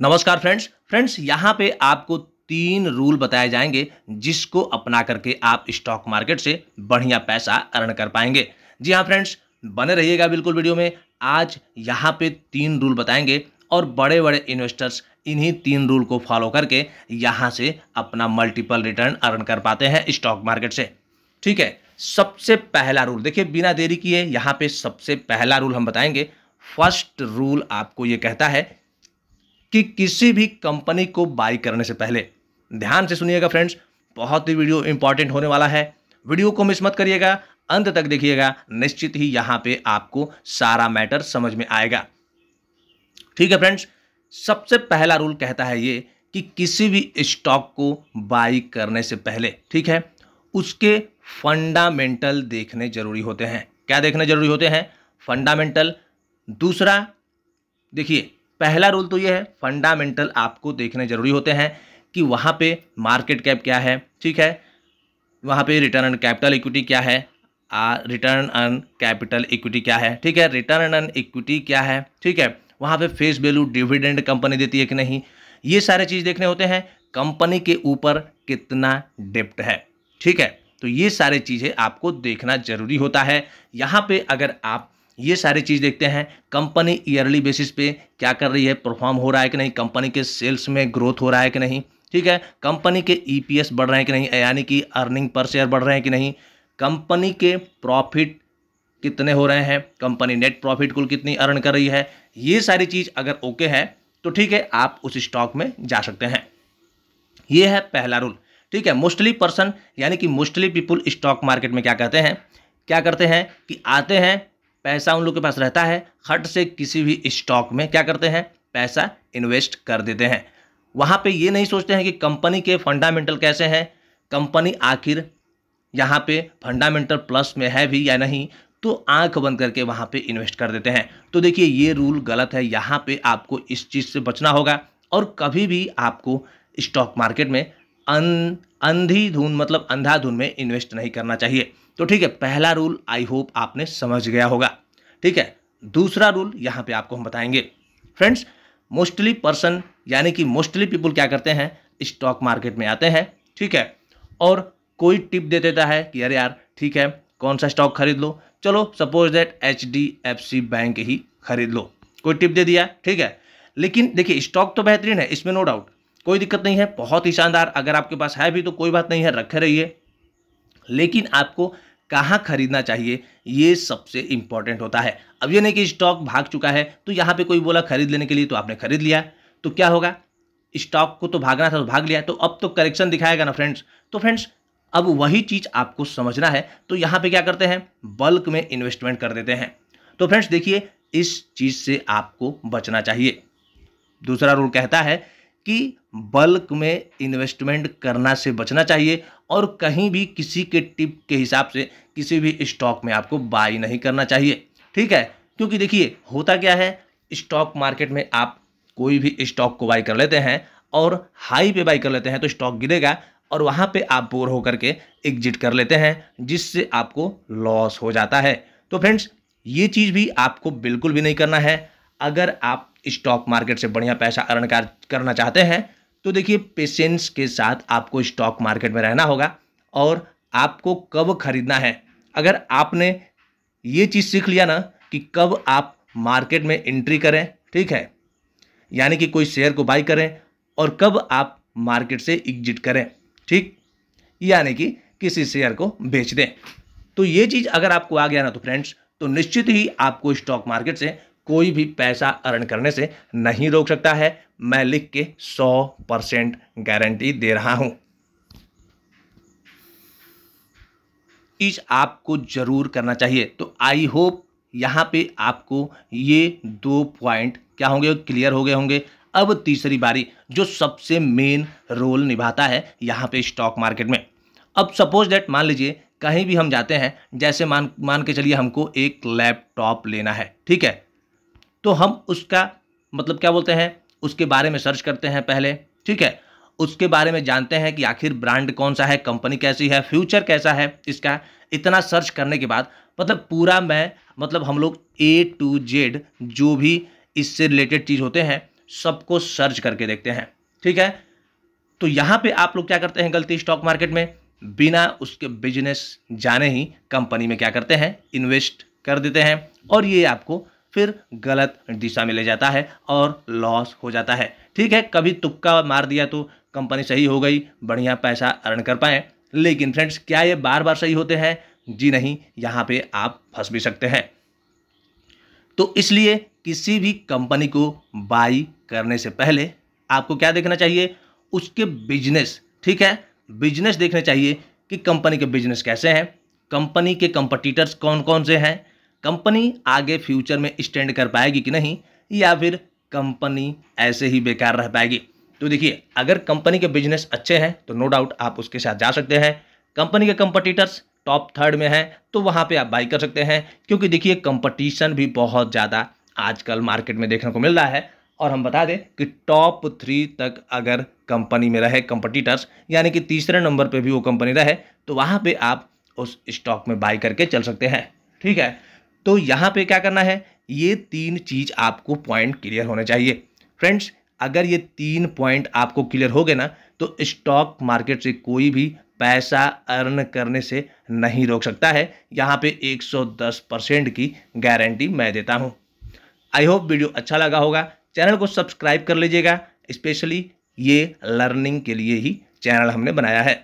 नमस्कार फ्रेंड्स यहाँ पे आपको 3 रूल बताए जाएंगे जिसको अपना करके आप स्टॉक मार्केट से बढ़िया पैसा अर्न कर पाएंगे। जी हाँ फ्रेंड्स, बने रहिएगा बिल्कुल वीडियो में। आज यहाँ पे 3 रूल बताएंगे और बड़े बड़े इन्वेस्टर्स इन्हीं 3 रूल को फॉलो करके यहाँ से अपना मल्टीपल रिटर्न अर्न कर पाते हैं स्टॉक मार्केट से। ठीक है, सबसे पहला रूल देखिए, बिना देरी किए यहाँ पे सबसे पहला रूल हम बताएंगे। फर्स्ट रूल आपको ये कहता है कि किसी भी कंपनी को बाई करने से पहले, ध्यान से सुनिएगा फ्रेंड्स, बहुत ही वीडियो इंपॉर्टेंट होने वाला है। वीडियो को मिस मत करिएगा, अंत तक देखिएगा, निश्चित ही यहाँ पे आपको सारा मैटर समझ में आएगा। ठीक है फ्रेंड्स, सबसे पहला रूल कहता है ये कि किसी भी स्टॉक को बाई करने से पहले, ठीक है, उसके फंडामेंटल देखने जरूरी होते हैं। क्या देखने जरूरी होते हैं? फंडामेंटल। दूसरा देखिए, पहला रूल तो ये है, फंडामेंटल आपको देखने जरूरी होते हैं कि वहाँ पे मार्केट कैप क्या है, ठीक है, वहाँ पे रिटर्न ऑन कैपिटल इक्विटी क्या है, रिटर्न ऑन कैपिटल इक्विटी क्या है, ठीक है, रिटर्न ऑन इक्विटी क्या है, ठीक है, वहाँ पे फेस वैल्यू डिविडेंड कंपनी देती है कि नहीं, ये सारे चीज़ देखने होते हैं। कंपनी के ऊपर कितना डेप्ट है, ठीक है, तो ये सारे चीज़ें आपको देखना जरूरी होता है। यहाँ पे अगर आप ये सारी चीज़ देखते हैं, कंपनी ईयरली बेसिस पे क्या कर रही है, परफॉर्म हो रहा है कि नहीं, कंपनी के सेल्स में ग्रोथ हो रहा है कि नहीं, ठीक है, कंपनी के ईपीएस बढ़ रहे हैं कि नहीं, यानी कि अर्निंग पर शेयर बढ़ रहे हैं कि नहीं, कंपनी के प्रॉफिट कितने हो रहे हैं, कंपनी नेट प्रॉफिट कुल कितनी अर्न कर रही है, ये सारी चीज़ अगर ओके है तो ठीक है, आप उस स्टॉक में जा सकते हैं। ये है पहला रूल। ठीक है, मोस्टली पर्सन यानी कि मोस्टली पीपुल स्टॉक मार्केट में क्या कहते हैं, क्या करते हैं कि आते हैं, पैसा उन लोग के पास रहता है, खट से किसी भी स्टॉक में क्या करते हैं, पैसा इन्वेस्ट कर देते हैं। वहाँ पे ये नहीं सोचते हैं कि कंपनी के फंडामेंटल कैसे हैं, कंपनी आखिर यहाँ पे फंडामेंटल प्लस में है भी या नहीं, तो आंख बंद करके वहाँ पे इन्वेस्ट कर देते हैं। तो देखिए, ये रूल गलत है। यहाँ पे आपको इस चीज़ से बचना होगा और कभी भी आपको स्टॉक मार्केट में अंधाधुन मतलब अंधाधुन में इन्वेस्ट नहीं करना चाहिए। तो ठीक है, पहला रूल आई होप आपने समझ गया होगा। ठीक है, दूसरा रूल यहाँ पे आपको हम बताएंगे। फ्रेंड्स, मोस्टली पर्सन यानी कि मोस्टली पीपल क्या करते हैं, स्टॉक मार्केट में आते हैं, ठीक है, और कोई टिप दे देता है कि अरे यार ठीक है, कौन सा स्टॉक खरीद लो, चलो सपोज दैट HDFC बैंक ही खरीद लो, कोई टिप दे दिया, ठीक है। लेकिन देखिए, स्टॉक तो बेहतरीन है, इसमें नो डाउट, कोई दिक्कत नहीं है, बहुत ही शानदार, अगर आपके पास है भी तो कोई बात नहीं है, रखे रहिए। लेकिन आपको कहाँ खरीदना चाहिए, ये सबसे इंपॉर्टेंट होता है। अब ये नहीं कि स्टॉक भाग चुका है तो यहाँ पे कोई बोला खरीद लेने के लिए तो आपने खरीद लिया, तो क्या होगा, स्टॉक को तो भागना था तो भाग लिया, तो अब तो करेक्शन दिखाएगा ना फ्रेंड्स। तो फ्रेंड्स, अब वही चीज़ आपको समझना है, तो यहाँ पे क्या करते हैं, बल्क में इन्वेस्टमेंट कर देते हैं। तो फ्रेंड्स देखिए, इस चीज़ से आपको बचना चाहिए। दूसरा रूल कहता है कि बल्क में इन्वेस्टमेंट करना से बचना चाहिए और कहीं भी किसी के टिप के हिसाब से किसी भी स्टॉक में आपको बाई नहीं करना चाहिए। ठीक है, क्योंकि देखिए होता क्या है, स्टॉक मार्केट में आप कोई भी स्टॉक को बाई कर लेते हैं और हाई पे बाई कर लेते हैं तो स्टॉक गिरेगा और वहाँ पे आप बोर होकर के एग्जिट कर लेते हैं, जिससे आपको लॉस हो जाता है। तो फ्रेंड्स, ये चीज़ भी आपको बिल्कुल भी नहीं करना है। अगर आप स्टॉक मार्केट से बढ़िया पैसा अर्न करना चाहते हैं तो देखिए, पेशेंस के साथ आपको स्टॉक मार्केट में रहना होगा और आपको कब खरीदना है, अगर आपने ये चीज़ सीख लिया ना कि कब आप मार्केट में एंट्री करें, ठीक है, यानी कि कोई शेयर को बाई करें, और कब आप मार्केट से एग्जिट करें, ठीक, यानी कि किसी शेयर को बेच दें, तो ये चीज़ अगर आपको आ गया ना तो फ्रेंड्स, तो निश्चित ही आपको स्टॉक मार्केट से कोई भी पैसा अर्न करने से नहीं रोक सकता है। मैं लिख के 100% गारंटी दे रहा हूं। चीज आपको जरूर करना चाहिए। तो आई होप यहां पे आपको ये 2 पॉइंट क्या होंगे, क्लियर हो गए होंगे। अब तीसरी बारी, जो सबसे मेन रोल निभाता है यहां पे स्टॉक मार्केट में। अब सपोज दैट मान लीजिए कहीं भी हम जाते हैं, जैसे मान के चलिए हमको एक लैपटॉप लेना है, ठीक है, तो हम उसका मतलब क्या बोलते हैं, उसके बारे में सर्च करते हैं पहले, ठीक है, उसके बारे में जानते हैं कि आखिर ब्रांड कौन सा है, कंपनी कैसी है, फ्यूचर कैसा है इसका। इतना सर्च करने के बाद मतलब पूरा मैं मतलब हम लोग A to Z जो भी इससे रिलेटेड चीज़ होते हैं सबको सर्च करके देखते हैं। ठीक है, तो यहाँ पे आप लोग क्या करते हैं गलती स्टॉक मार्केट में, बिना उसके बिजनेस जाने ही कंपनी में क्या करते हैं, इन्वेस्ट कर देते हैं, और ये आपको फिर गलत दिशा में ले जाता है और लॉस हो जाता है। ठीक है, कभी तुक्का मार दिया तो कंपनी सही हो गई, बढ़िया पैसा अर्न कर पाए, लेकिन फ्रेंड्स क्या ये बार बार सही होते हैं? जी नहीं, यहाँ पे आप फंस भी सकते हैं। तो इसलिए किसी भी कंपनी को बाई करने से पहले आपको क्या देखना चाहिए, उसके बिजनेस। ठीक है, बिजनेस देखने चाहिए कि कंपनी के बिजनेस कैसे हैं, कंपनी के कंपटीटर्स कौन कौन से हैं, कंपनी आगे फ्यूचर में स्टैंड कर पाएगी कि नहीं, या फिर कंपनी ऐसे ही बेकार रह पाएगी। तो देखिए, अगर कंपनी के बिजनेस अच्छे हैं तो नो डाउट आप उसके साथ जा सकते हैं। कंपनी के कंपटीटर्स टॉप थर्ड में हैं तो वहाँ पे आप बाई कर सकते हैं, क्योंकि देखिए कंपटीशन भी बहुत ज़्यादा आजकल मार्केट में देखने को मिल रहा है। और हम बता दें कि टॉप 3 तक अगर कंपनी में रहे कंपटीटर्स, यानी कि तीसरे नंबर पे भी वो कंपनी रहे, तो वहाँ पे आप उस स्टॉक में बाई करके चल सकते हैं। ठीक है, तो यहाँ पे क्या करना है, ये 3 चीज़ आपको पॉइंट क्लियर होने चाहिए। फ्रेंड्स, अगर ये 3 पॉइंट आपको क्लियर हो गए ना, तो स्टॉक मार्केट से कोई भी पैसा अर्न करने से नहीं रोक सकता है। यहाँ पे 110% की गारंटी मैं देता हूँ। आई होप वीडियो अच्छा लगा होगा। चैनल को सब्सक्राइब कर लीजिएगा, स्पेशली ये लर्निंग के लिए ही चैनल हमने बनाया है।